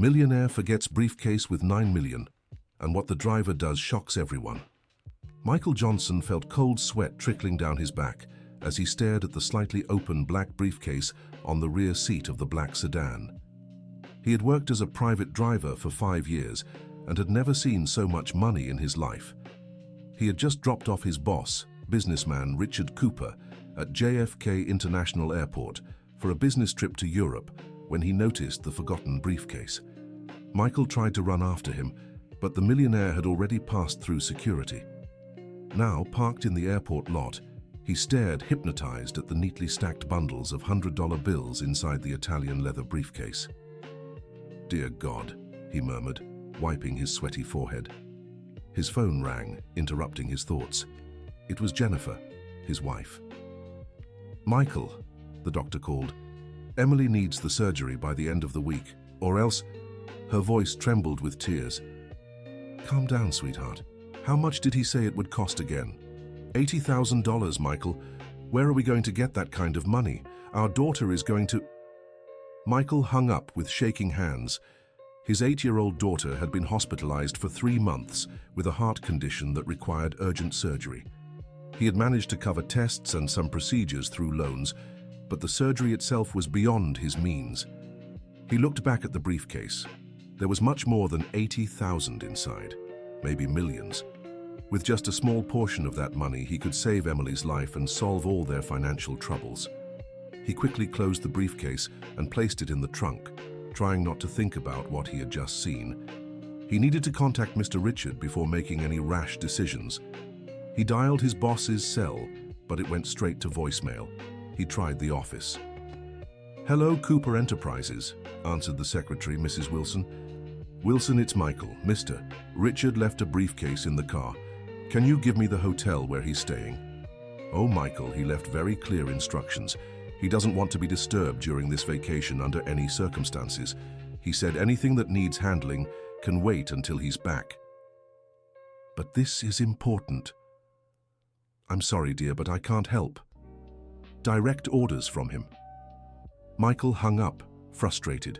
Millionaire forgets briefcase with 9 million, and what the driver does shocks everyone. Michael Johnson felt cold sweat trickling down his back as he stared at the slightly open black briefcase on the rear seat of the black sedan. He had worked as a private driver for 5 years and had never seen so much money in his life. He had just dropped off his boss, businessman Richard Cooper, at JFK International Airport for a business trip to Europe when he noticed the forgotten briefcase. Michael tried to run after him, but the millionaire had already passed through security. Now, parked in the airport lot, he stared hypnotized at the neatly stacked bundles of $100 bills inside the Italian leather briefcase. "Dear God," he murmured, wiping his sweaty forehead. His phone rang, interrupting his thoughts. It was Jennifer, his wife. "Michael," the doctor called, "Emily needs the surgery by the end of the week, or else..." Her voice trembled with tears. "Calm down, sweetheart. How much did he say it would cost again?" $80,000, Michael. Where are we going to get that kind of money? Our daughter is going to... Michael hung up with shaking hands. His 8-year-old daughter had been hospitalized for 3 months with a heart condition that required urgent surgery. He had managed to cover tests and some procedures through loans, but the surgery itself was beyond his means. He looked back at the briefcase. There was much more than 80,000 inside, maybe millions. With just a small portion of that money, he could save Emily's life and solve all their financial troubles. He quickly closed the briefcase and placed it in the trunk, trying not to think about what he had just seen. He needed to contact Mr. Richard before making any rash decisions. He dialed his boss's cell, but it went straight to voicemail. He tried the office. "Hello, Cooper Enterprises," answered the secretary, Mrs. Wilson. "Wilson, it's Michael. Mr. Richard left a briefcase in the car. Can you give me the hotel where he's staying?" "Oh, Michael, he left very clear instructions. He doesn't want to be disturbed during this vacation under any circumstances. He said anything that needs handling can wait until he's back." "But this is important." "I'm sorry, dear, but I can't help." "Direct orders from him." Michael hung up, frustrated.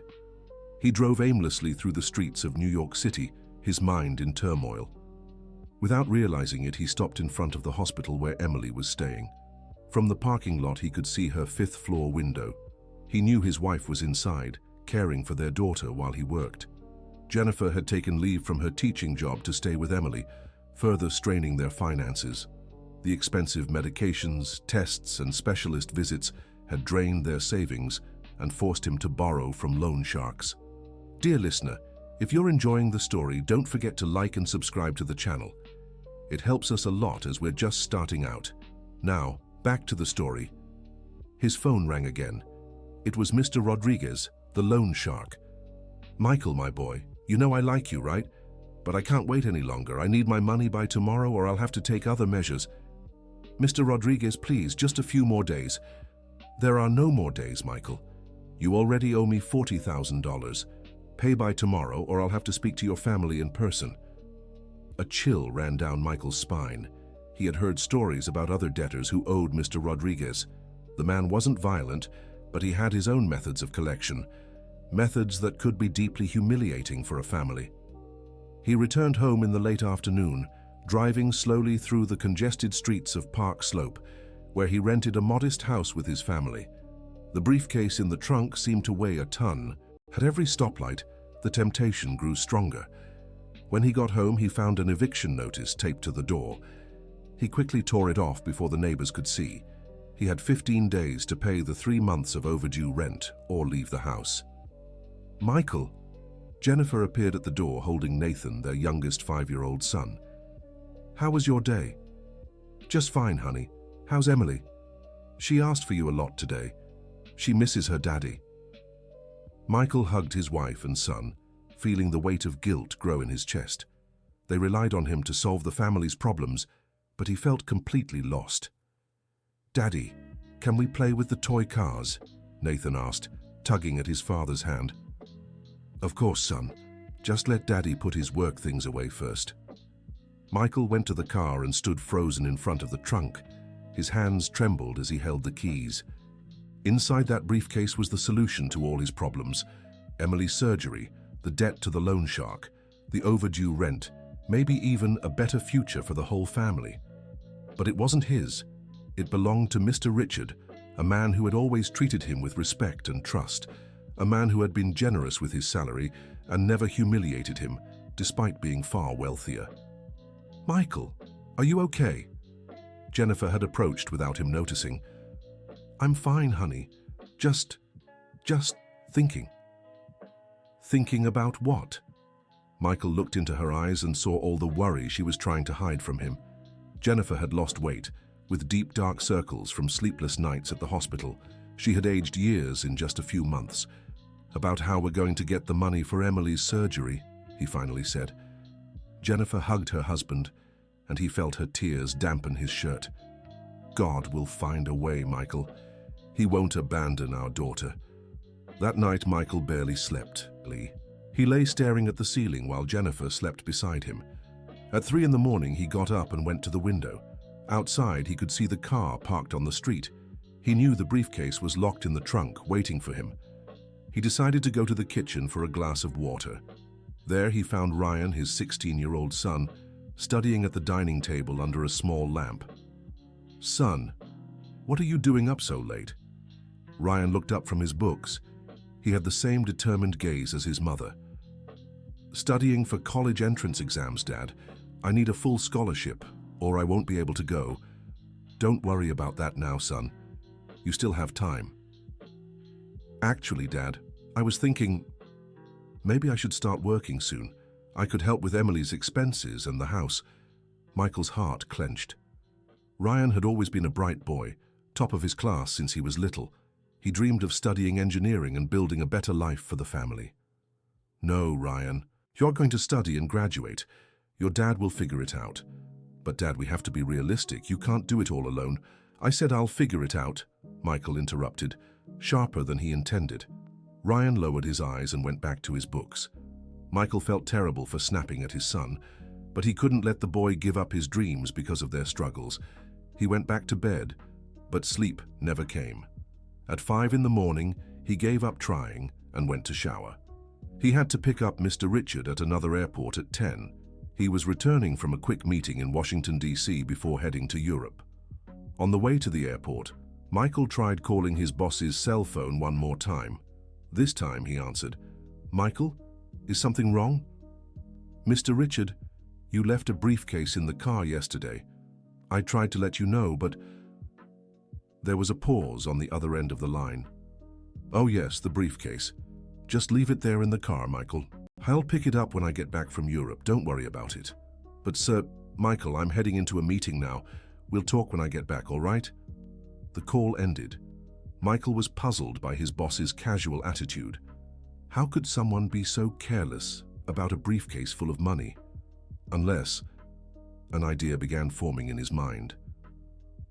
He drove aimlessly through the streets of New York City, his mind in turmoil. Without realizing it, he stopped in front of the hospital where Emily was staying. From the parking lot, he could see her 5th-floor window. He knew his wife was inside, caring for their daughter while he worked. Jennifer had taken leave from her teaching job to stay with Emily, further straining their finances. The expensive medications, tests, and specialist visits had drained their savings and forced him to borrow from loan sharks. Dear listener, if you're enjoying the story, don't forget to like and subscribe to the channel. It helps us a lot as we're just starting out. Now, back to the story. His phone rang again. It was Mr. Rodriguez, the loan shark. "Michael, my boy, you know I like you, right? But I can't wait any longer. I need my money by tomorrow or I'll have to take other measures." "Mr. Rodriguez, please, just a few more days." "There are no more days, Michael. You already owe me $40,000. Pay by tomorrow or I'll have to speak to your family in person." A chill ran down Michael's spine. He had heard stories about other debtors who owed Mr. Rodriguez. The man wasn't violent, but he had his own methods of collection, methods that could be deeply humiliating for a family. He returned home in the late afternoon, driving slowly through the congested streets of Park Slope, where he rented a modest house with his family. The briefcase in the trunk seemed to weigh a ton. At every stoplight, the temptation grew stronger. When he got home, he found an eviction notice taped to the door. He quickly tore it off before the neighbors could see. He had 15 days to pay the 3 months of overdue rent or leave the house. "Michael!" Jennifer appeared at the door holding Nathan, their youngest 5-year-old son. "How was your day?" "Just fine, honey. How's Emily?" "She asked for you a lot today. She misses her daddy." Michael hugged his wife and son, feeling the weight of guilt grow in his chest. They relied on him to solve the family's problems, but he felt completely lost. "Daddy, can we play with the toy cars?" Nathan asked, tugging at his father's hand. "Of course, son. Just let Daddy put his work things away first." Michael went to the car and stood frozen in front of the trunk. His hands trembled as he held the keys. Inside that briefcase was the solution to all his problems: Emily's surgery, the debt to the loan shark, the overdue rent, maybe even a better future for the whole family. But it wasn't his. It belonged to Mr. Richard, a man who had always treated him with respect and trust, a man who had been generous with his salary and never humiliated him, despite being far wealthier. "Michael, are you okay?" Jennifer had approached without him noticing. "I'm fine, honey. Just thinking." Thinking about what? Michael looked into her eyes and saw all the worry she was trying to hide from him. Jennifer had lost weight, with deep dark circles from sleepless nights at the hospital. She had aged years in just a few months. "About how we're going to get the money for Emily's surgery," he finally said. Jennifer hugged her husband, and he felt her tears dampen his shirt. "God will find a way, Michael. He won't abandon our daughter." That night, Michael barely slept. He lay staring at the ceiling while Jennifer slept beside him. At 3 in the morning, he got up and went to the window. Outside, he could see the car parked on the street. He knew the briefcase was locked in the trunk, waiting for him. He decided to go to the kitchen for a glass of water. There he found Ryan, his 16-year-old son, studying at the dining table under a small lamp. "Son, what are you doing up so late?" Ryan looked up from his books. He had the same determined gaze as his mother. "Studying for college entrance exams, Dad. I need a full scholarship, or I won't be able to go." "Don't worry about that now, son. You still have time." "Actually, Dad, I was thinking, maybe I should start working soon. I could help with Emily's expenses and the house." Michael's heart clenched. Ryan had always been a bright boy, top of his class since he was little. He dreamed of studying engineering and building a better life for the family. "No, Ryan, you're going to study and graduate. Your dad will figure it out." "But Dad, we have to be realistic. You can't do it all alone." "I said I'll figure it out," Michael interrupted, sharper than he intended. Ryan lowered his eyes and went back to his books. Michael felt terrible for snapping at his son, but he couldn't let the boy give up his dreams because of their struggles. He went back to bed, but sleep never came. At 5 in the morning, he gave up trying and went to shower. He had to pick up Mr. Richard at another airport at 10. He was returning from a quick meeting in Washington, D.C. before heading to Europe. On the way to the airport, Michael tried calling his boss's cell phone one more time. This time he answered. "Michael, is something wrong?" "Mr. Richard, you left a briefcase in the car yesterday. I tried to let you know, but..." There was a pause on the other end of the line. "Oh yes, the briefcase. Just leave it there in the car, Michael. I'll pick it up when I get back from Europe. Don't worry about it." "But sir..." "Michael, I'm heading into a meeting now. We'll talk when I get back, all right?" The call ended. Michael was puzzled by his boss's casual attitude. How could someone be so careless about a briefcase full of money? Unless... An idea began forming in his mind.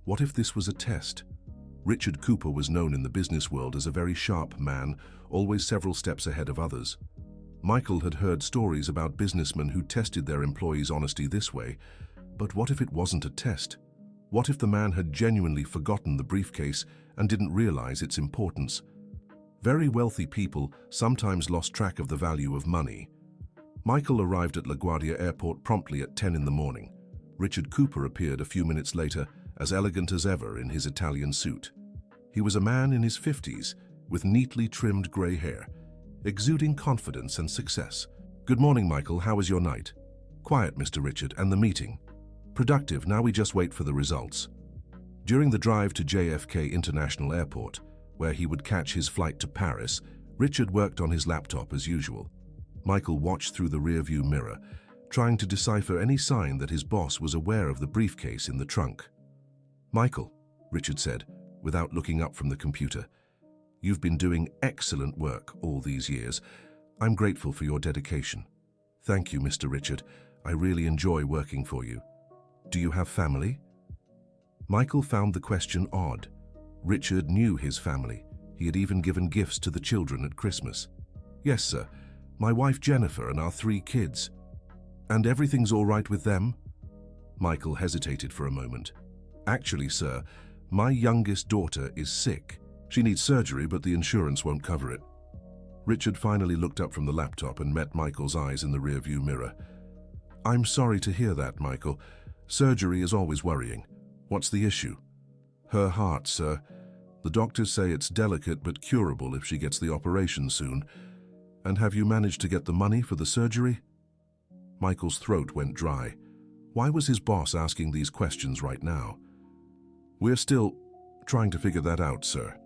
What if this was a test? Richard Cooper was known in the business world as a very sharp man, always several steps ahead of others. Michael had heard stories about businessmen who tested their employees' honesty this way, but what if it wasn't a test? What if the man had genuinely forgotten the briefcase and didn't realize its importance? Very wealthy people sometimes lost track of the value of money. Michael arrived at LaGuardia Airport promptly at 10 in the morning. Richard Cooper appeared a few minutes later, as elegant as ever in his Italian suit. He was a man in his 50s, with neatly trimmed grey hair, exuding confidence and success. "Good morning, Michael. How was your night?" "Quiet, Mr. Richard. And the meeting?" "Productive. Now we just wait for the results." During the drive to JFK International Airport, where he would catch his flight to Paris, Richard worked on his laptop as usual. Michael watched through the rearview mirror, trying to decipher any sign that his boss was aware of the briefcase in the trunk. "Michael," Richard said, without looking up from the computer, "you've been doing excellent work all these years. I'm grateful for your dedication." "Thank you, Mr. Richard. I really enjoy working for you." "Do you have family?" Michael found the question odd. Richard knew his family. He had even given gifts to the children at Christmas. "Yes, sir. My wife Jennifer and our 3 kids." "And everything's all right with them?" Michael hesitated for a moment. "Actually, sir, my youngest daughter is sick. She needs surgery, but the insurance won't cover it." Richard finally looked up from the laptop and met Michael's eyes in the rearview mirror. "I'm sorry to hear that, Michael. Surgery is always worrying. What's the issue?" "Her heart, sir. The doctors say it's delicate but curable if she gets the operation soon. And have you managed to get the money for the surgery?" Michael's throat went dry. Why was his boss asking these questions right now? "We're still trying to figure that out, sir."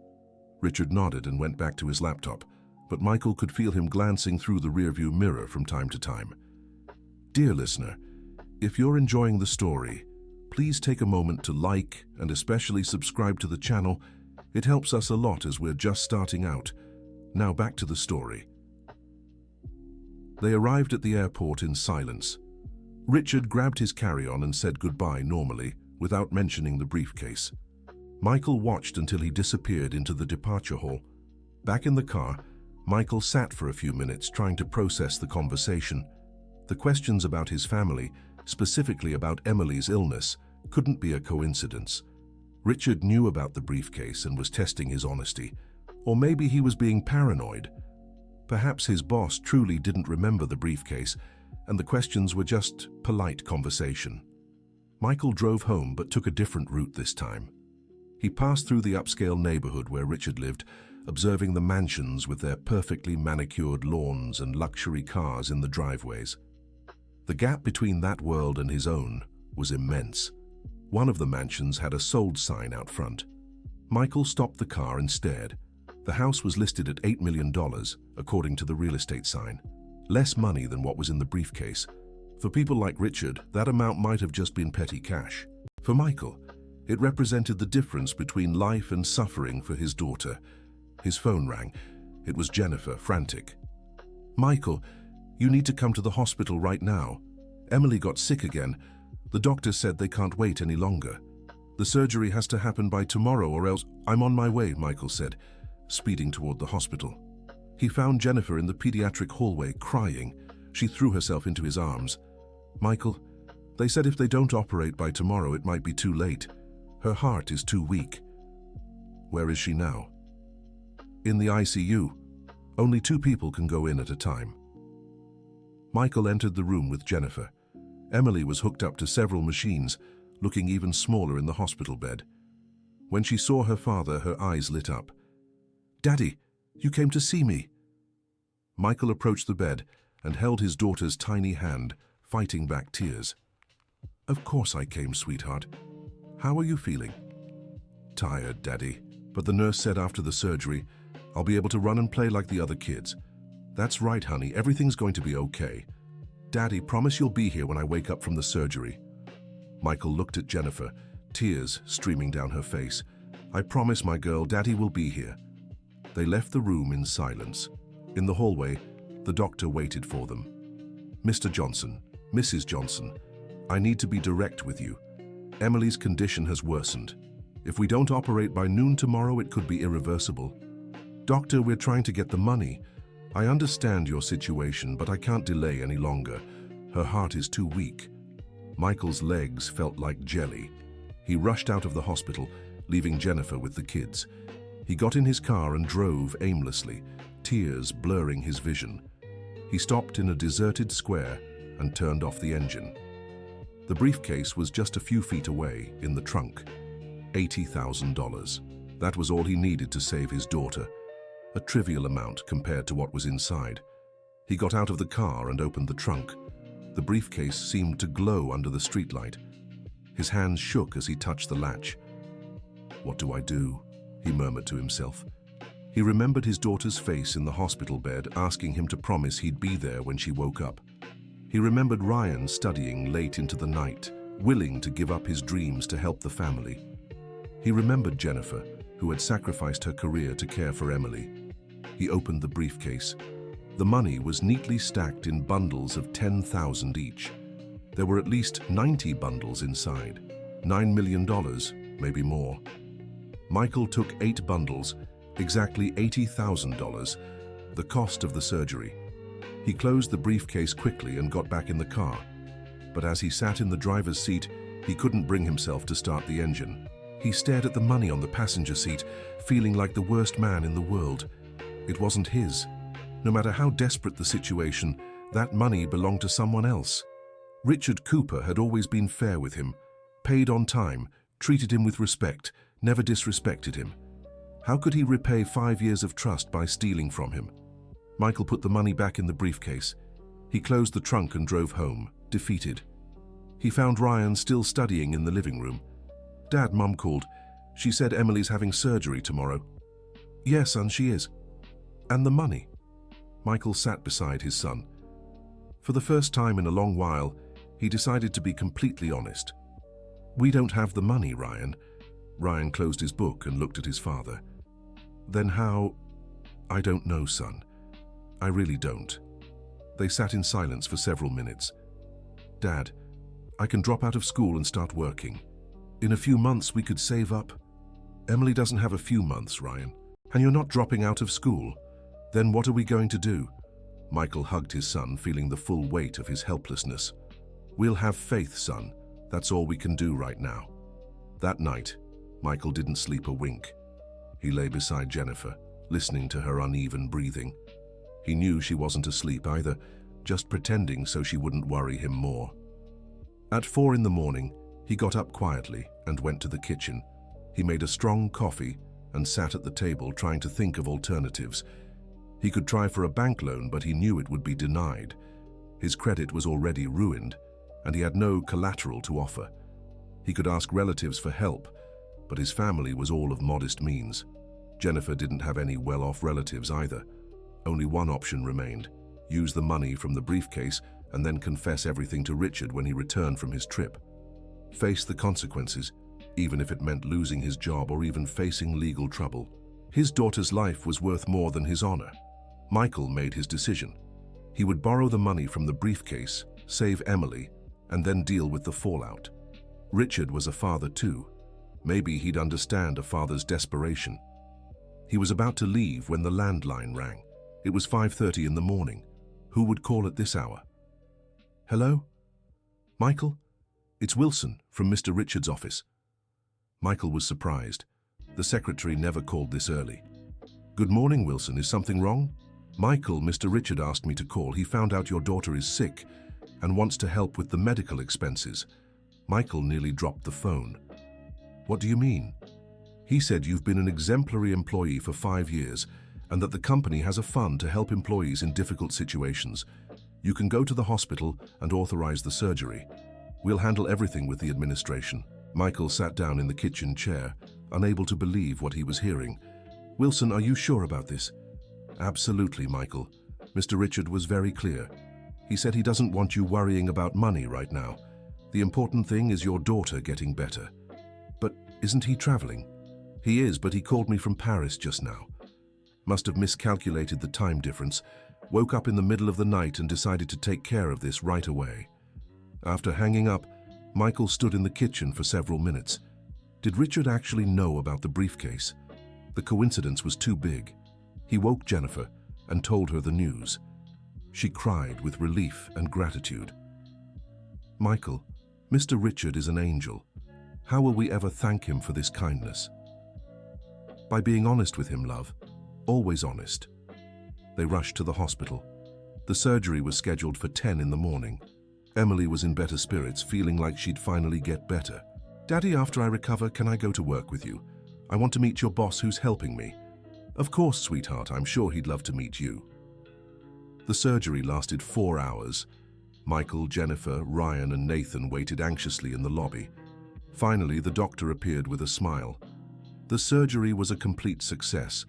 Richard nodded and went back to his laptop, but Michael could feel him glancing through the rearview mirror from time to time. Dear listener, if you're enjoying the story, please take a moment to like and especially subscribe to the channel. It helps us a lot as we're just starting out. Now back to the story. They arrived at the airport in silence. Richard grabbed his carry-on and said goodbye normally, without mentioning the briefcase. Michael watched until he disappeared into the departure hall. Back in the car, Michael sat for a few minutes trying to process the conversation. The questions about his family, specifically about Emily's illness, couldn't be a coincidence. Richard knew about the briefcase and was testing his honesty. Or maybe he was being paranoid. Perhaps his boss truly didn't remember the briefcase, and the questions were just polite conversation. Michael drove home but took a different route this time. He passed through the upscale neighborhood where Richard lived, observing the mansions with their perfectly manicured lawns and luxury cars in the driveways. The gap between that world and his own was immense. One of the mansions had a sold sign out front. Michael stopped the car and stared. The house was listed at $8 million, according to the real estate sign. Less money than what was in the briefcase. For people like Richard, that amount might have just been petty cash. For Michael, it represented the difference between life and suffering for his daughter. His phone rang. It was Jennifer, frantic. "Michael, you need to come to the hospital right now. Emily got sick again. The doctor said they can't wait any longer. The surgery has to happen by tomorrow or else—" "I'm on my way," Michael said, speeding toward the hospital. He found Jennifer in the pediatric hallway, crying. She threw herself into his arms. "Michael, they said if they don't operate by tomorrow, it might be too late. Her heart is too weak." "Where is she now?" "In the ICU. Only 2 people can go in at a time." Michael entered the room with Jennifer. Emily was hooked up to several machines, looking even smaller in the hospital bed. When she saw her father, her eyes lit up. "Daddy, you came to see me." Michael approached the bed and held his daughter's tiny hand, fighting back tears. "Of course I came, sweetheart. How are you feeling?" "Tired, Daddy, but the nurse said after the surgery, I'll be able to run and play like the other kids." "That's right, honey. Everything's going to be okay. Daddy, promise you'll be here when I wake up from the surgery." Michael looked at Jennifer, tears streaming down her face. "I promise, my girl, Daddy will be here." They left the room in silence. In the hallway, the doctor waited for them. "Mr. Johnson, Mrs. Johnson, I need to be direct with you. Emily's condition has worsened. If we don't operate by noon tomorrow, it could be irreversible. Doctor, we're trying to get the money. I understand your situation, but I can't delay any longer. Her heart is too weak." Michael's legs felt like jelly. He rushed out of the hospital, leaving Jennifer with the kids. He got in his car and drove aimlessly, tears blurring his vision. He stopped in a deserted square and turned off the engine. The briefcase was just a few feet away, in the trunk. $80,000. That was all he needed to save his daughter. A trivial amount compared to what was inside. He got out of the car and opened the trunk. The briefcase seemed to glow under the streetlight. His hands shook as he touched the latch. "What do I do?" he murmured to himself. He remembered his daughter's face in the hospital bed, asking him to promise he'd be there when she woke up. He remembered Ryan studying late into the night, willing to give up his dreams to help the family. He remembered Jennifer, who had sacrificed her career to care for Emily. He opened the briefcase. The money was neatly stacked in bundles of $10,000 each. There were at least 90 bundles inside. $9 million, maybe more. Michael took 8 bundles, exactly $80,000, the cost of the surgery. He closed the briefcase quickly and got back in the car. But as he sat in the driver's seat, he couldn't bring himself to start the engine. He stared at the money on the passenger seat, feeling like the worst man in the world. It wasn't his. No matter how desperate the situation, that money belonged to someone else. Richard Cooper had always been fair with him, paid on time, treated him with respect, never disrespected him. How could he repay 5 years of trust by stealing from him? Michael put the money back in the briefcase. He closed the trunk and drove home, defeated. He found Ryan still studying in the living room. "Dad," Mum called. "She said Emily's having surgery tomorrow." "Yes, son, she is." "And the money?" Michael sat beside his son. For the first time in a long while, he decided to be completely honest. "We don't have the money, Ryan." Ryan closed his book and looked at his father. "Then how?" "I don't know, son. I really don't." They sat in silence for several minutes. "Dad, I can drop out of school and start working. In a few months we could save up." "Emily doesn't have a few months, Ryan. And you're not dropping out of school. Then what are we going to do?" Michael hugged his son, feeling the full weight of his helplessness. "We'll have faith, son. That's all we can do right now." That night, Michael didn't sleep a wink. He lay beside Jennifer, listening to her uneven breathing. He knew she wasn't asleep either, just pretending so she wouldn't worry him more. At 4 in the morning, he got up quietly and went to the kitchen. He made a strong coffee and sat at the table trying to think of alternatives. He could try for a bank loan, but he knew it would be denied. His credit was already ruined, and he had no collateral to offer. He could ask relatives for help, but his family was all of modest means. Jennifer didn't have any well-off relatives either. Only one option remained: use the money from the briefcase and then confess everything to Richard when he returned from his trip. Face the consequences, even if it meant losing his job or even facing legal trouble. His daughter's life was worth more than his honor. Michael made his decision. He would borrow the money from the briefcase, save Emily, and then deal with the fallout. Richard was a father too. Maybe he'd understand a father's desperation. He was about to leave when the landline rang. It was 5:30 in the morning. Who would call at this hour? "Hello? Michael? It's Wilson from Mr. Richard's office." Michael was surprised. The secretary never called this early. "Good morning, Wilson. Is something wrong?" "Michael, Mr. Richard asked me to call. He found out your daughter is sick and wants to help with the medical expenses." Michael nearly dropped the phone. "What do you mean?" "He said you've been an exemplary employee for 5 years and that the company has a fund to help employees in difficult situations. You can go to the hospital and authorize the surgery. We'll handle everything with the administration." Michael sat down in the kitchen chair, unable to believe what he was hearing. "Wilson, are you sure about this?" "Absolutely, Michael. Mr. Richard was very clear. He said he doesn't want you worrying about money right now. The important thing is your daughter getting better." "But isn't he traveling?" "He is, but he called me from Paris just now. Must have miscalculated the time difference, woke up in the middle of the night and decided to take care of this right away." After hanging up, Michael stood in the kitchen for several minutes. Did Richard actually know about the briefcase? The coincidence was too big. He woke Jennifer and told her the news. She cried with relief and gratitude. "Michael, Mr. Richard is an angel. How will we ever thank him for this kindness?" "By being honest with him, love. Always honest." They rushed to the hospital. The surgery was scheduled for 10 in the morning. Emily was in better spirits, feeling like she'd finally get better. "Daddy, after I recover, can I go to work with you? I want to meet your boss who's helping me." "Of course, sweetheart. I'm sure he'd love to meet you." The surgery lasted 4 hours. Michael, Jennifer, Ryan, and Nathan waited anxiously in the lobby. Finally, the doctor appeared with a smile. The surgery was a complete success.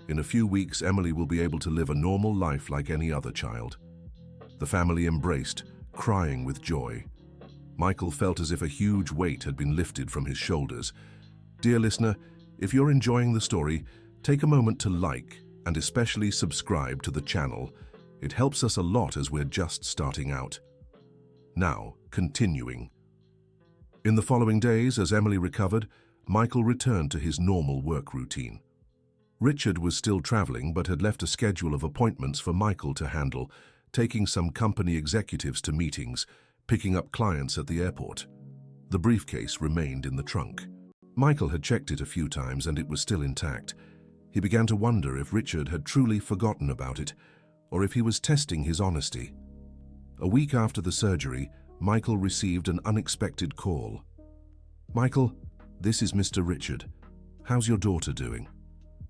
In a few weeks, Emily will be able to live a normal life like any other child. The family embraced, crying with joy. Michael felt as if a huge weight had been lifted from his shoulders. Dear listener, if you're enjoying the story, take a moment to like and especially subscribe to the channel. It helps us a lot as we're just starting out. Now, continuing. In the following days, as Emily recovered, Michael returned to his normal work routine. Richard was still traveling but had left a schedule of appointments for Michael to handle, taking some company executives to meetings, picking up clients at the airport. The briefcase remained in the trunk. Michael had checked it a few times and it was still intact. He began to wonder if Richard had truly forgotten about it, or if he was testing his honesty. A week after the surgery, Michael received an unexpected call. "Michael, this is Mr. Richard. How's your daughter doing?"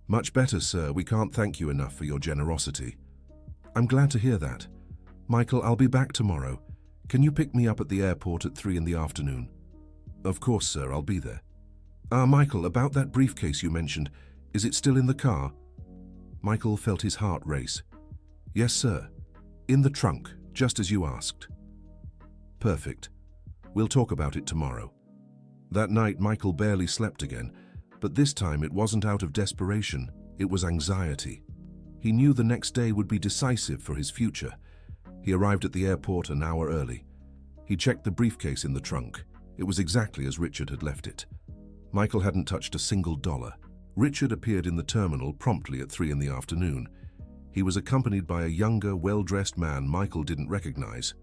"Much better, sir. We can't thank you enough for your generosity." "I'm glad to hear that. Michael, I'll be back tomorrow. Can you pick me up at the airport at 3 in the afternoon?" "Of course, sir. I'll be there." Michael, about that briefcase you mentioned, is it still in the car?" Michael felt his heart race. "Yes, sir. In the trunk, just as you asked." "Perfect. We'll talk about it tomorrow." That night, Michael barely slept again, but this time it wasn't out of desperation, it was anxiety. He knew the next day would be decisive for his future. He arrived at the airport an hour early. He checked the briefcase in the trunk. It was exactly as Richard had left it. Michael hadn't touched a single dollar. Richard appeared in the terminal promptly at 3 in the afternoon. He was accompanied by a younger, well-dressed man Michael didn't recognize.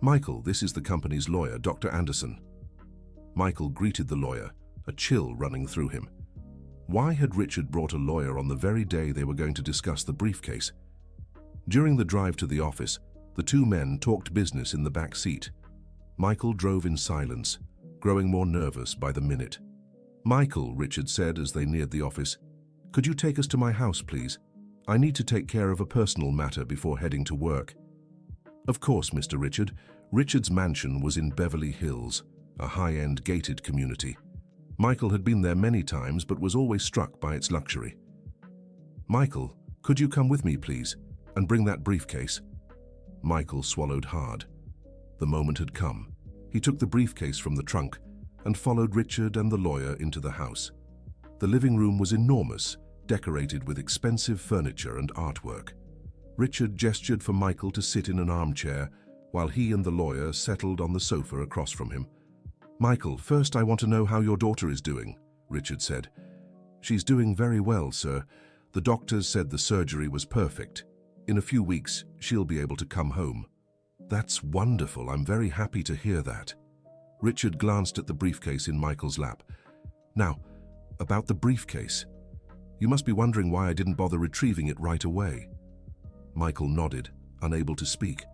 "Michael, this is the company's lawyer, Dr. Anderson." Michael greeted the lawyer, a chill running through him. Why had Richard brought a lawyer on the very day they were going to discuss the briefcase? During the drive to the office, the two men talked business in the back seat. Michael drove in silence, growing more nervous by the minute. "Michael," Richard said as they neared the office, "could you take us to my house, please? I need to take care of a personal matter before heading to work." "Of course, Mr. Richard." Richard's mansion was in Beverly Hills, a high-end gated community. Michael had been there many times but was always struck by its luxury. "Michael, could you come with me, please, and bring that briefcase?" Michael swallowed hard. The moment had come. He took the briefcase from the trunk and followed Richard and the lawyer into the house. The living room was enormous, decorated with expensive furniture and artwork. Richard gestured for Michael to sit in an armchair while he and the lawyer settled on the sofa across from him. "Michael, first I want to know how your daughter is doing," Richard said. "She's doing very well, sir. The doctors said the surgery was perfect. In a few weeks, she'll be able to come home." "That's wonderful. I'm very happy to hear that." Richard glanced at the briefcase in Michael's lap. "Now, about the briefcase. You must be wondering why I didn't bother retrieving it right away." Michael nodded, unable to speak.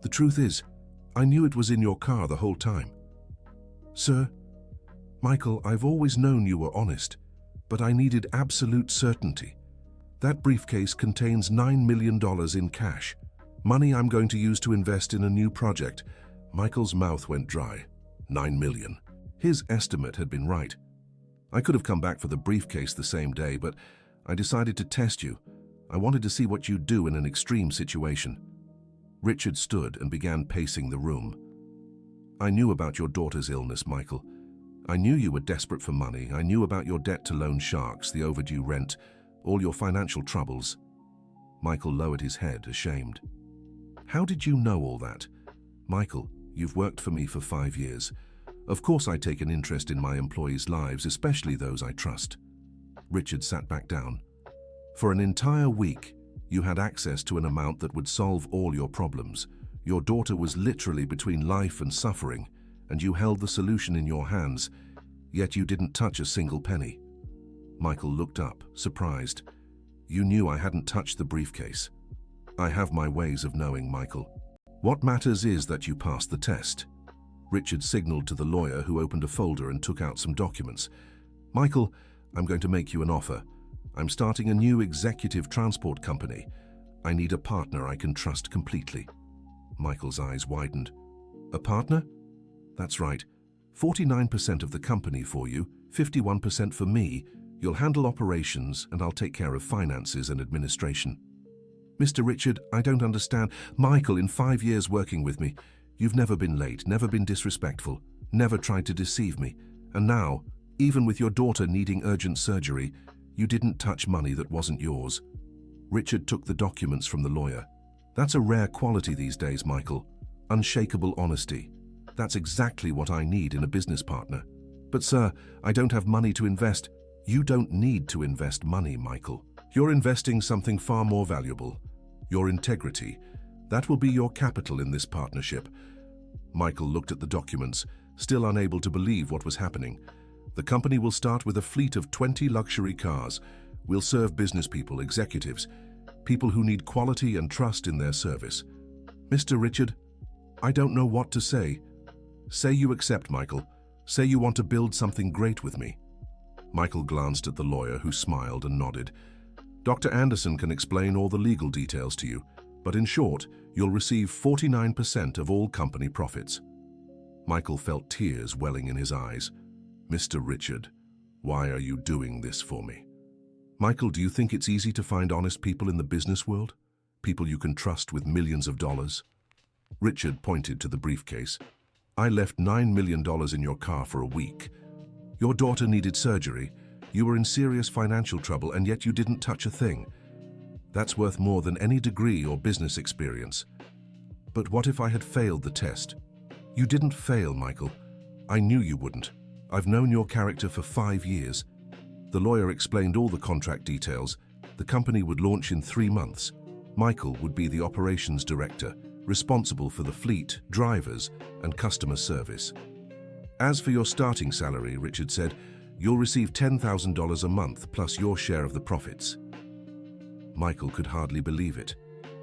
"The truth is, I knew it was in your car the whole time." "Sir?" "Michael, I've always known you were honest, but I needed absolute certainty. That briefcase contains $9 million in cash, money I'm going to use to invest in a new project." Michael's mouth went dry. $9 million. His estimate had been right. "I could have come back for the briefcase the same day, but I decided to test you. I wanted to see what you'd do in an extreme situation." Richard stood and began pacing the room. "I knew about your daughter's illness, Michael. I knew you were desperate for money. I knew about your debt to loan sharks, the overdue rent, all your financial troubles." Michael lowered his head, ashamed. "How did you know all that?" "Michael, you've worked for me for 5 years. Of course I take an interest in my employees' lives, especially those I trust." Richard sat back down. "For an entire week, you had access to an amount that would solve all your problems. Your daughter was literally between life and suffering, and you held the solution in your hands, yet you didn't touch a single penny." Michael looked up, surprised. "You knew I hadn't touched the briefcase." "I have my ways of knowing, Michael. What matters is that you passed the test." Richard signaled to the lawyer, who opened a folder and took out some documents. "Michael, I'm going to make you an offer. I'm starting a new executive transport company. I need a partner I can trust completely." Michael's eyes widened. "A partner?" "That's right. 49% of the company for you, 51% for me. You'll handle operations and I'll take care of finances and administration." "Mr. Richard, I don't understand." "Michael, in 5 years working with me, you've never been late, never been disrespectful, never tried to deceive me. And now, even with your daughter needing urgent surgery, you didn't touch money that wasn't yours." Richard took the documents from the lawyer. "That's a rare quality these days, Michael. Unshakable honesty. That's exactly what I need in a business partner." "But sir, I don't have money to invest." "You don't need to invest money, Michael. You're investing something far more valuable. Your integrity. That will be your capital in this partnership." Michael looked at the documents, still unable to believe what was happening. "The company will start with a fleet of 20 luxury cars. We'll serve business people, executives. people who need quality and trust in their service. Mr. Richard, I don't know what to say. Say you accept, Michael. Say you want to build something great with me. Michael glanced at the lawyer, who smiled and nodded. Dr. Anderson can explain all the legal details to you, but in short, you'll receive 49% of all company profits. Michael felt tears welling in his eyes. Mr. Richard, why are you doing this for me? Michael, do you think it's easy to find honest people in the business world? People you can trust with millions of dollars? Richard pointed to the briefcase. I left $9 million in your car for a week. Your daughter needed surgery. You were in serious financial trouble, and yet you didn't touch a thing. That's worth more than any degree or business experience. But what if I had failed the test? You didn't fail, Michael. I knew you wouldn't. I've known your character for 5 years. The lawyer explained all the contract details. The company would launch in 3 months. Michael would be the operations director, responsible for the fleet, drivers, and customer service. As for your starting salary, Richard said, you'll receive $10,000 a month plus your share of the profits. Michael could hardly believe it.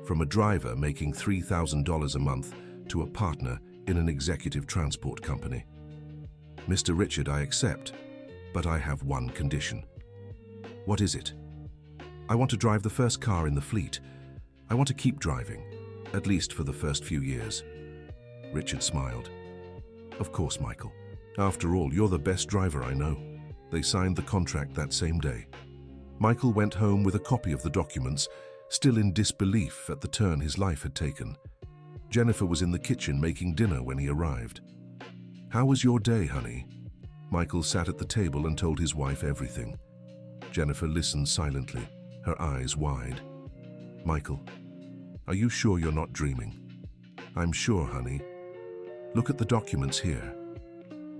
From a driver making $3,000 a month to a partner in an executive transport company. Mr. Richard, I accept, but I have one condition. What is it? I want to drive the first car in the fleet. I want to keep driving, at least for the first few years. Richard smiled. Of course, Michael. After all, you're the best driver I know. They signed the contract that same day. Michael went home with a copy of the documents, still in disbelief at the turn his life had taken. Jennifer was in the kitchen making dinner when he arrived. How was your day, honey? Michael sat at the table and told his wife everything. Jennifer listened silently, her eyes wide. Michael, are you sure you're not dreaming? I'm sure, honey. Look at the documents here.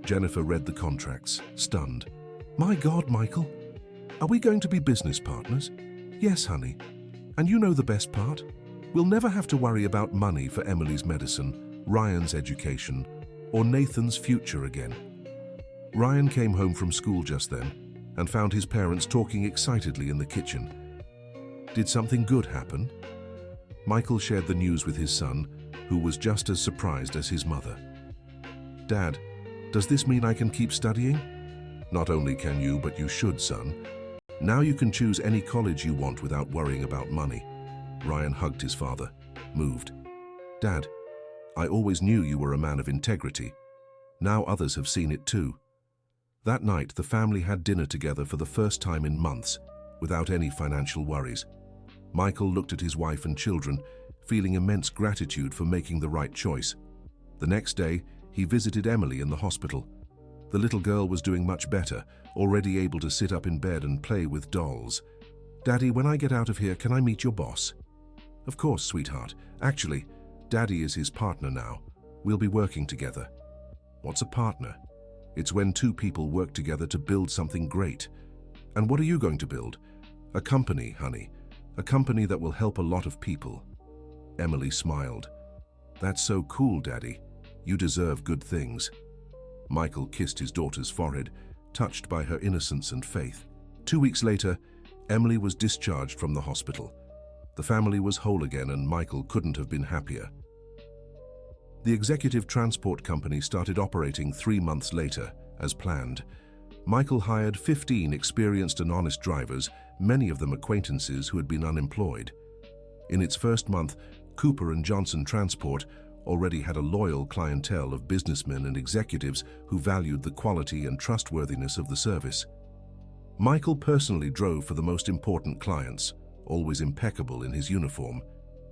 Jennifer read the contracts, stunned. My God, Michael, are we going to be business partners? Yes, honey. And you know the best part? We'll never have to worry about money for Emily's medicine, Ryan's education, or Nathan's future again. Ryan came home from school just then and found his parents talking excitedly in the kitchen. Did something good happen? Michael shared the news with his son, who was just as surprised as his mother. Dad, does this mean I can keep studying? Not only can you, but you should, son. Now you can choose any college you want without worrying about money. Ryan hugged his father, moved. Dad, I always knew you were a man of integrity. Now others have seen it too. That night, the family had dinner together for the first time in months, without any financial worries. Michael looked at his wife and children, feeling immense gratitude for making the right choice. The next day, he visited Emily in the hospital. The little girl was doing much better, already able to sit up in bed and play with dolls. Daddy, when I get out of here, can I meet your boss? Of course, sweetheart. Actually, Daddy is his partner now. We'll be working together. What's a partner? It's when two people work together to build something great. And what are you going to build? A company, honey. A company that will help a lot of people. Emily smiled. That's so cool, Daddy. You deserve good things. Michael kissed his daughter's forehead, touched by her innocence and faith. 2 weeks later, Emily was discharged from the hospital. The family was whole again, and Michael couldn't have been happier. The executive transport company started operating 3 months later, as planned. Michael hired 15 experienced and honest drivers, many of them acquaintances who had been unemployed. In its first month, Cooper & Johnson Transport already had a loyal clientele of businessmen and executives who valued the quality and trustworthiness of the service. Michael personally drove for the most important clients, always impeccable in his uniform.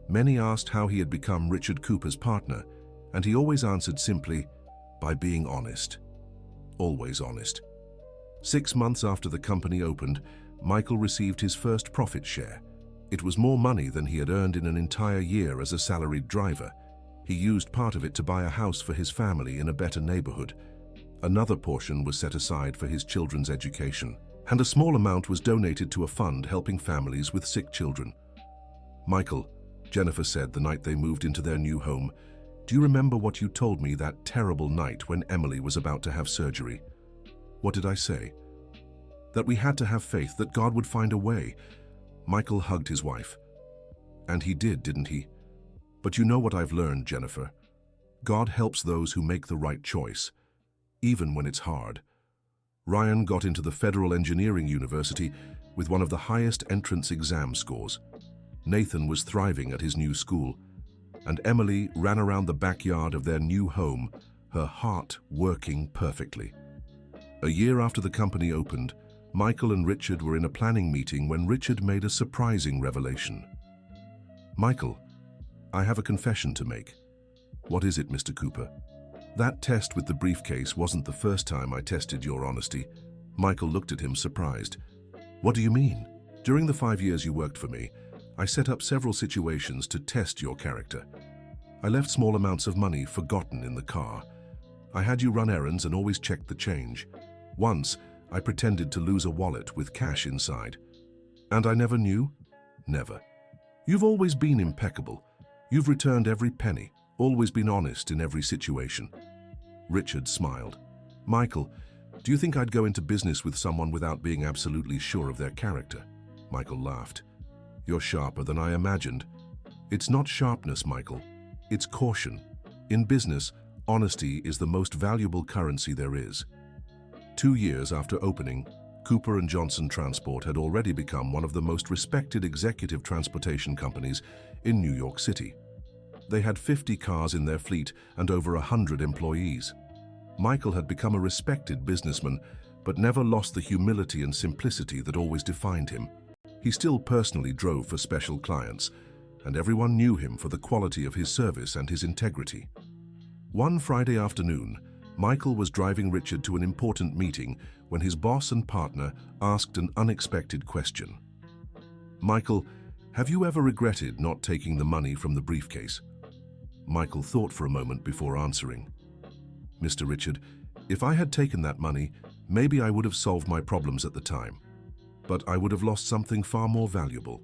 Many asked how he had become Richard Cooper's partner, and he always answered simply, by being honest. Always honest. 6 months after the company opened, Michael received his first profit share. It was more money than he had earned in an entire year as a salaried driver. He used part of it to buy a house for his family in a better neighborhood. Another portion was set aside for his children's education, and a small amount was donated to a fund helping families with sick children. Michael, Jennifer said the night they moved into their new home, do you remember what you told me that terrible night when Emily was about to have surgery? What did I say? That we had to have faith that God would find a way. Michael hugged his wife. And he did, didn't he? But you know what I've learned, Jennifer? God helps those who make the right choice, even when it's hard. Ryan got into the Federal Engineering University with one of the highest entrance exam scores. Nathan was thriving at his new school, and Emily ran around the backyard of their new home, her heart working perfectly. A year after the company opened, Michael and Richard were in a planning meeting when Richard made a surprising revelation. "Michael, I have a confession to make." "What is it, Mr. Cooper?" "That test with the briefcase wasn't the first time I tested your honesty." Michael looked at him surprised. "What do you mean?" "During the 5 years you worked for me, I set up several situations to test your character. I left small amounts of money forgotten in the car. I had you run errands and always checked the change. Once, I pretended to lose a wallet with cash inside. And I never knew?" "Never. You've always been impeccable. You've returned every penny, always been honest in every situation." Richard smiled. "Michael, do you think I'd go into business with someone without being absolutely sure of their character?" Michael laughed. "You're sharper than I imagined." "It's not sharpness, Michael. It's caution. In business, honesty is the most valuable currency there is." 2 years after opening, Cooper and Johnson Transport had already become one of the most respected executive transportation companies in New York City. They had 50 cars in their fleet and over 100 employees. Michael had become a respected businessman, but never lost the humility and simplicity that always defined him. He still personally drove for special clients, and everyone knew him for the quality of his service and his integrity. One Friday afternoon, Michael was driving Richard to an important meeting when his boss and partner asked an unexpected question. "Michael, have you ever regretted not taking the money from the briefcase?" Michael thought for a moment before answering. "Mr. Richard, if I had taken that money, maybe I would have solved my problems at the time. But I would have lost something far more valuable."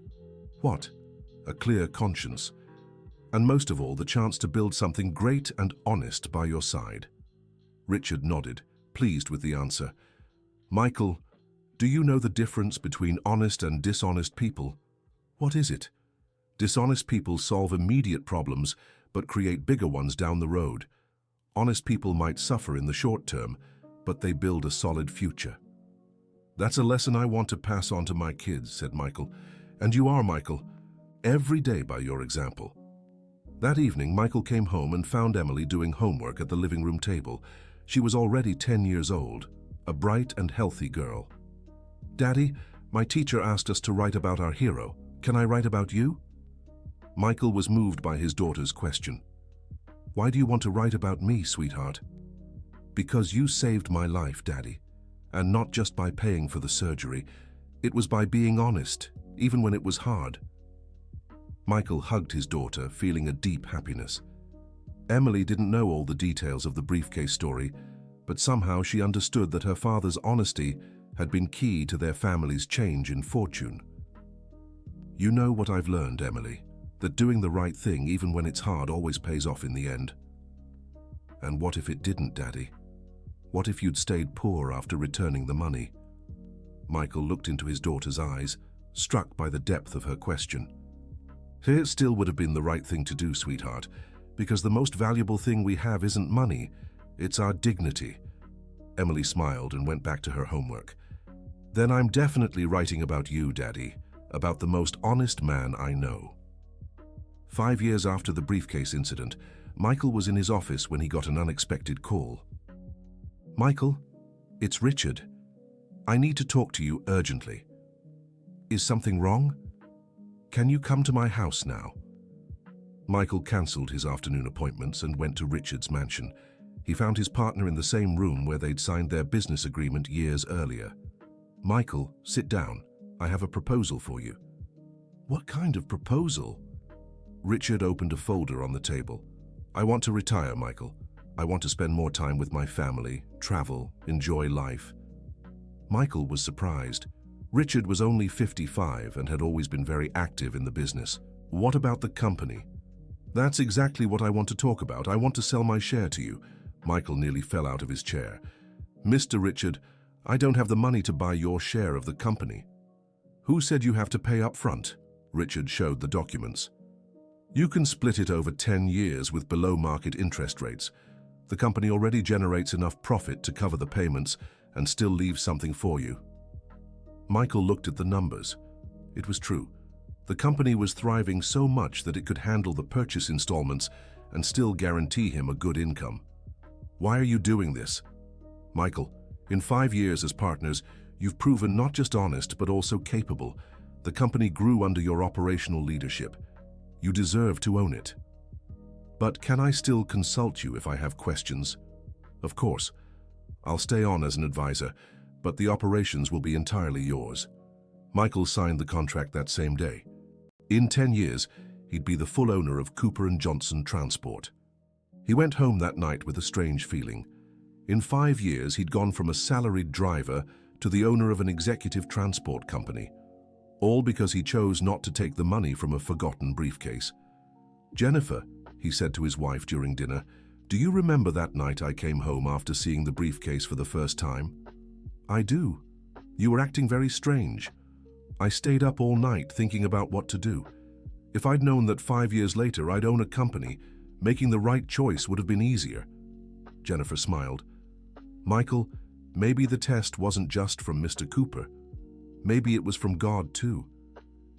"What?" "A clear conscience. And most of all, the chance to build something great and honest by your side." Richard nodded, pleased with the answer. "Michael, do you know the difference between honest and dishonest people?" "What is it?" "Dishonest people solve immediate problems, but create bigger ones down the road. Honest people might suffer in the short term, but they build a solid future." "That's a lesson I want to pass on to my kids," said Michael. "And you are, Michael, every day by your example." That evening, Michael came home and found Emily doing homework at the living room table. She was already 10 years old, a bright and healthy girl. "Daddy, my teacher asked us to write about our hero. Can I write about you?" Michael was moved by his daughter's question. "Why do you want to write about me, sweetheart?" "Because you saved my life, Daddy. And not just by paying for the surgery. It was by being honest, even when it was hard." Michael hugged his daughter, feeling a deep happiness. Emily didn't know all the details of the briefcase story, but somehow she understood that her father's honesty had been key to their family's change in fortune. "You know what I've learned, Emily, that doing the right thing, even when it's hard, always pays off in the end." "And what if it didn't, Daddy? What if you'd stayed poor after returning the money?" Michael looked into his daughter's eyes, struck by the depth of her question. "It still would have been the right thing to do, sweetheart, because the most valuable thing we have isn't money, it's our dignity." Emily smiled and went back to her homework. "Then I'm definitely writing about you, Daddy, about the most honest man I know." 5 years after the briefcase incident, Michael was in his office when he got an unexpected call. "Michael, it's Richard. I need to talk to you urgently." "Is something wrong?" "Can you come to my house now?" Michael cancelled his afternoon appointments and went to Richard's mansion. He found his partner in the same room where they'd signed their business agreement years earlier. "Michael, sit down. I have a proposal for you." "What kind of proposal?" Richard opened a folder on the table. "I want to retire, Michael. I want to spend more time with my family, travel, enjoy life." Michael was surprised. Richard was only 55 and had always been very active in the business. "What about the company?" "That's exactly what I want to talk about. I want to sell my share to you." Michael nearly fell out of his chair. "Mr. Richard, I don't have the money to buy your share of the company." "Who said you have to pay up front?" Richard showed the documents. You can split it over 10 years with below-market interest rates. The company already generates enough profit to cover the payments and still leave something for you. Michael looked at the numbers. It was true. The company was thriving so much that it could handle the purchase installments and still guarantee him a good income. Why are you doing this? Michael, in 5 years as partners, you've proven not just honest but also capable. The company grew under your operational leadership. You deserve to own it. But can I still consult you if I have questions? Of course. I'll stay on as an advisor, but the operations will be entirely yours. Michael signed the contract that same day. In 10 years, he'd be the full owner of Cooper & Johnson Transport. He went home that night with a strange feeling. In 5 years, he'd gone from a salaried driver to the owner of an executive transport company, all because he chose not to take the money from a forgotten briefcase. "Jennifer," he said to his wife during dinner, "do you remember that night I came home after seeing the briefcase for the first time?" "I do. You were acting very strange. I stayed up all night thinking about what to do. If I'd known that 5 years later I'd own a company, making the right choice would have been easier." Jennifer smiled. "Michael, maybe the test wasn't just from Mr. Cooper. Maybe it was from God too,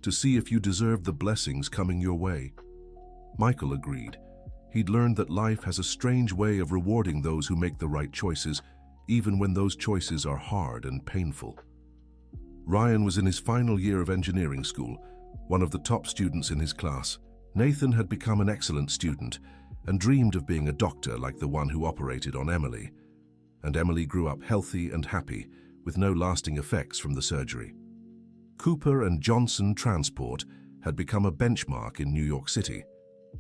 to see if you deserved the blessings coming your way." Michael agreed. He'd learned that life has a strange way of rewarding those who make the right choices, even when those choices are hard and painful. Ryan was in his final year of engineering school, one of the top students in his class. Nathan had become an excellent student and dreamed of being a doctor like the one who operated on Emily. And Emily grew up healthy and happy, with no lasting effects from the surgery. Cooper & Johnson Transport had become a benchmark in New York City.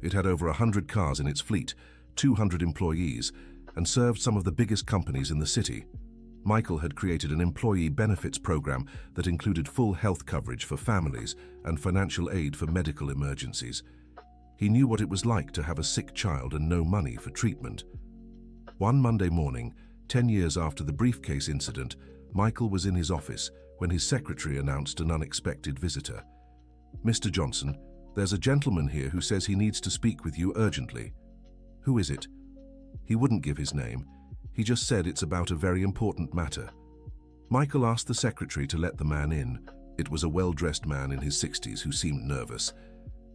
It had over 100 cars in its fleet, 200 employees, and served some of the biggest companies in the city. Michael had created an employee benefits program that included full health coverage for families and financial aid for medical emergencies. He knew what it was like to have a sick child and no money for treatment. One Monday morning, 10 years after the briefcase incident, Michael was in his office when his secretary announced an unexpected visitor. "Mr. Johnson, there's a gentleman here who says he needs to speak with you urgently." "Who is it?" He wouldn't give his name. He just said it's about a very important matter. Michael asked the secretary to let the man in. It was a well-dressed man in his 60s who seemed nervous.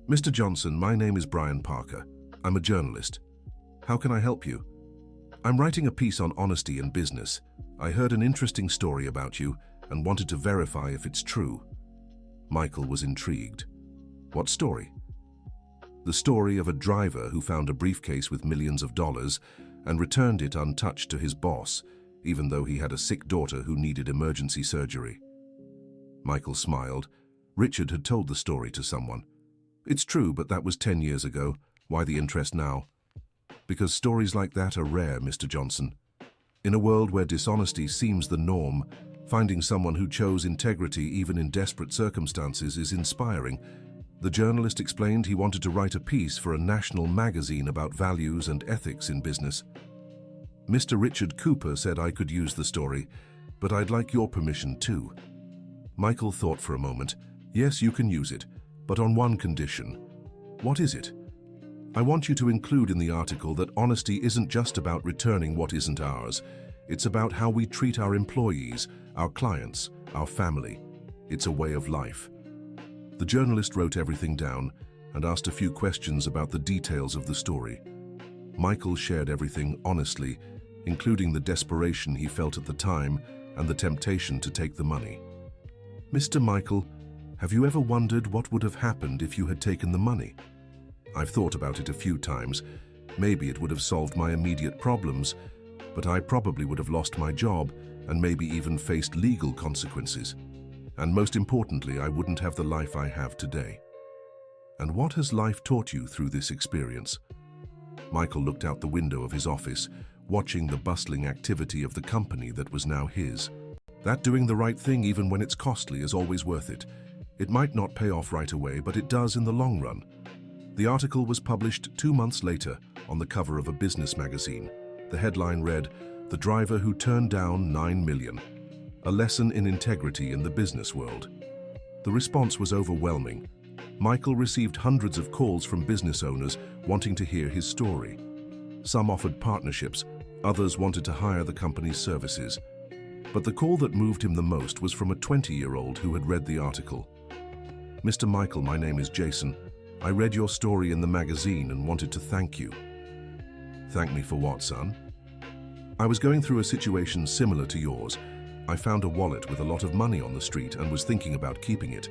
"Mr. Johnson, my name is Brian Parker. I'm a journalist. How can I help you?" "I'm writing a piece on honesty in business. I heard an interesting story about you and wanted to verify if it's true." Michael was intrigued. "What story?" "The story of a driver who found a briefcase with millions of dollars and returned it untouched to his boss, even though he had a sick daughter who needed emergency surgery." Michael smiled. Richard had told the story to someone. "It's true, but that was 10 years ago. Why the interest now?" "Because stories like that are rare, Mr. Johnson. In a world where dishonesty seems the norm, finding someone who chose integrity even in desperate circumstances is inspiring." The journalist explained he wanted to write a piece for a national magazine about values and ethics in business. "Mr. Richard Cooper said I could use the story, but I'd like your permission too." Michael thought for a moment. "Yes, you can use it, but on one condition." "What is it?" "I want you to include in the article that honesty isn't just about returning what isn't ours. It's about how we treat our employees, our clients, our family. It's a way of life." The journalist wrote everything down and asked a few questions about the details of the story. Michael shared everything honestly, including the desperation he felt at the time and the temptation to take the money. "Mr. Michael, have you ever wondered what would have happened if you had taken the money?" "I've thought about it a few times. Maybe it would have solved my immediate problems, but I probably would have lost my job and maybe even faced legal consequences. And most importantly, I wouldn't have the life I have today." "And what has life taught you through this experience?" Michael looked out the window of his office, watching the bustling activity of the company that was now his. "That doing the right thing even when it's costly is always worth it. It might not pay off right away, but it does in the long run." The article was published 2 months later on the cover of a business magazine. The headline read, "The Driver Who Turned Down $9 Million. A Lesson in Integrity in the Business World." The response was overwhelming. Michael received hundreds of calls from business owners wanting to hear his story. Some offered partnerships, others wanted to hire the company's services. But the call that moved him the most was from a 20-year-old who had read the article. "Mr. Michael, my name is Jason. I read your story in the magazine and wanted to thank you." "Thank me for what, son?" "I was going through a situation similar to yours. I found a wallet with a lot of money on the street and was thinking about keeping it.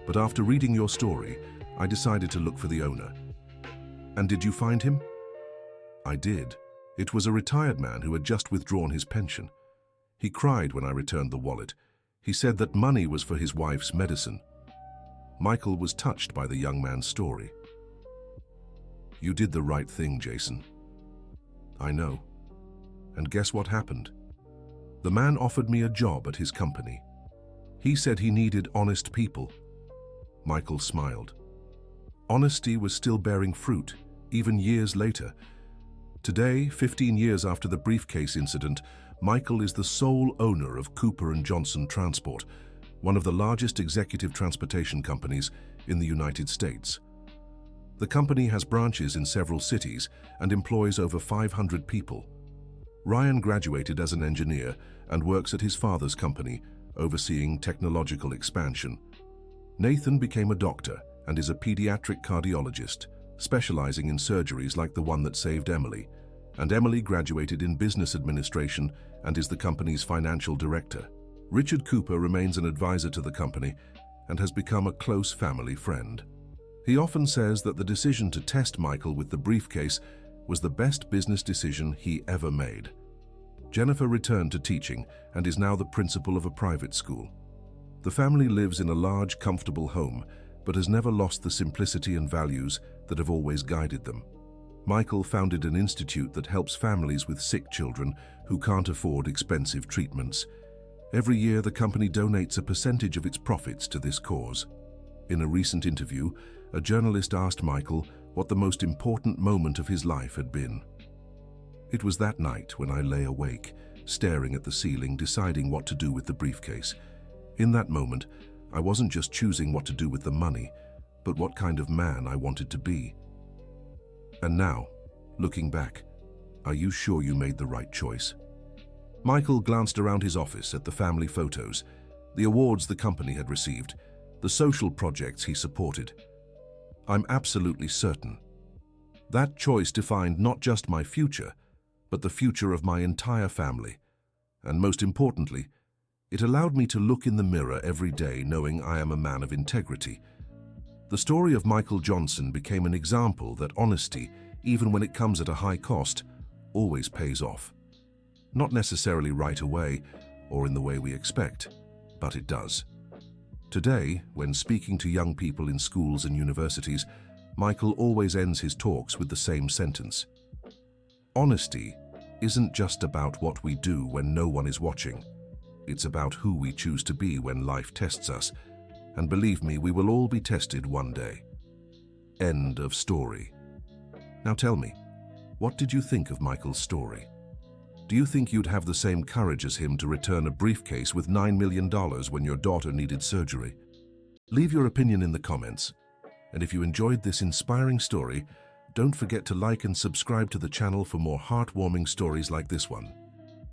But after reading your story, I decided to look for the owner." "And did you find him?" "I did. It was a retired man who had just withdrawn his pension. He cried when I returned the wallet. He said that money was for his wife's medicine." Michael was touched by the young man's story. "You did the right thing, Jason." "I know. And guess what happened? The man offered me a job at his company. He said he needed honest people." Michael smiled. Honesty was still bearing fruit, even years later. Today, 15 years after the briefcase incident, Michael is the sole owner of Cooper & Johnson Transport, one of the largest executive transportation companies in the United States. The company has branches in several cities and employs over 500 people. Ryan graduated as an engineer and works at his father's company, overseeing technological expansion. Nathan became a doctor and is a pediatric cardiologist, specializing in surgeries like the one that saved Emily. And Emily graduated in business administration and is the company's financial director. Richard Cooper remains an advisor to the company and has become a close family friend. He often says that the decision to test Michael with the briefcase was the best business decision he ever made. Jennifer returned to teaching and is now the principal of a private school. The family lives in a large, comfortable home, but has never lost the simplicity and values that have always guided them. Michael founded an institute that helps families with sick children who can't afford expensive treatments. Every year, the company donates a percentage of its profits to this cause. In a recent interview, a journalist asked Michael what the most important moment of his life had been. "It was that night when I lay awake, staring at the ceiling, deciding what to do with the briefcase. In that moment, I wasn't just choosing what to do with the money, but what kind of man I wanted to be." And now, looking back, are you sure you made the right choice? Michael glanced around his office at the family photos, the awards the company had received, the social projects he supported. "I'm absolutely certain. That choice defined not just my future, but the future of my entire family. And most importantly, it allowed me to look in the mirror every day knowing I am a man of integrity." The story of Michael Johnson became an example that honesty, even when it comes at a high cost, always pays off. Not necessarily right away or in the way we expect, but it does. Today, when speaking to young people in schools and universities, Michael always ends his talks with the same sentence. Honesty isn't just about what we do when no one is watching. It's about who we choose to be when life tests us. And believe me, we will all be tested one day. End of story. Now tell me, what did you think of Michael's story? Do you think you'd have the same courage as him to return a briefcase with $9 million when your daughter needed surgery? Leave your opinion in the comments. And if you enjoyed this inspiring story, don't forget to like and subscribe to the channel for more heartwarming stories like this one.